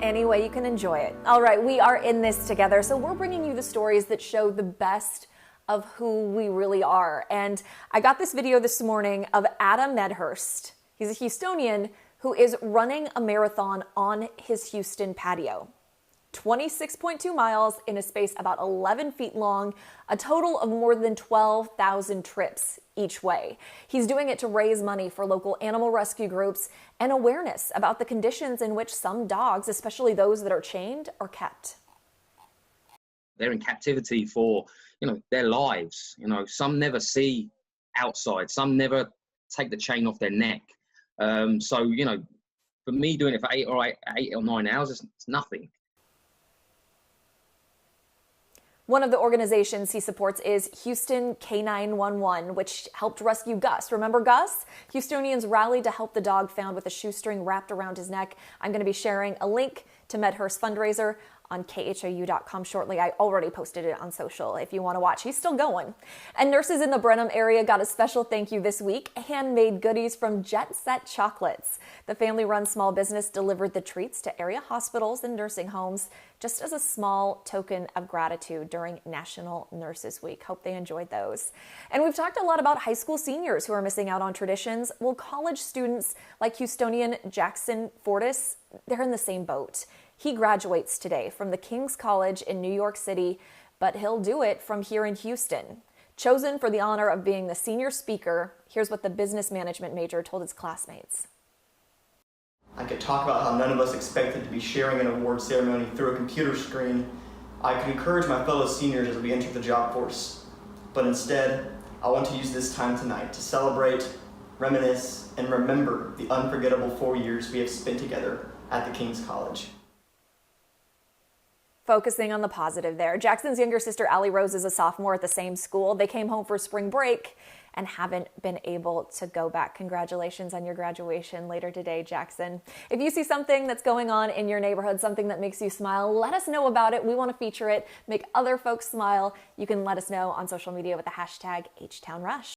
any way you can enjoy it. All right, we are in this together, so we're bringing you the stories that show the best of who we really are. And I got this video this morning of Adam Medhurst. He's a Houstonian who is running a marathon on his Houston patio. 26.2 miles in a space about 11 feet long, a total of more than 12,000 trips each way. He's doing it to raise money for local animal rescue groups and awareness about the conditions in which some dogs, especially those that are chained, are kept. They're in captivity for, their lives. Some never see outside. Some never take the chain off their neck. So, for me doing it for 8 or 9 hours, it's nothing. One of the organizations he supports is Houston K911, which helped rescue Gus. Remember Gus? Houstonians rallied to help the dog found with a shoestring wrapped around his neck. I'm going to be sharing a link to Medhurst's fundraiser on khou.com shortly. I already posted it on social if you want to watch. He's still going. And nurses in the Brenham area got a special thank you this week. Handmade goodies from Jet Set Chocolates. The family-run small business delivered the treats to area hospitals and nursing homes just as a small token of gratitude during National Nurses Week. Hope they enjoyed those. And we've talked a lot about high school seniors who are missing out on traditions. Well, college students like Houstonian Jackson Fortis, they're in the same boat. He graduates today from the King's College in New York City, but he'll do it from here in Houston. Chosen for the honor of being the senior speaker, here's what the business management major told his classmates. I could talk about how none of us expected to be sharing an award ceremony through a computer screen. I could encourage my fellow seniors as we enter the job force. But instead, I want to use this time tonight to celebrate, reminisce, and remember the unforgettable 4 years we have spent together at the King's College. Focusing on the positive there. Jackson's younger sister, Allie Rose, is a sophomore at the same school. They came home for spring break and haven't been able to go back. Congratulations on your graduation later today, Jackson. If you see something that's going on in your neighborhood, something that makes you smile, let us know about it. We want to feature it, make other folks smile. You can let us know on social media with the hashtag HTownRush.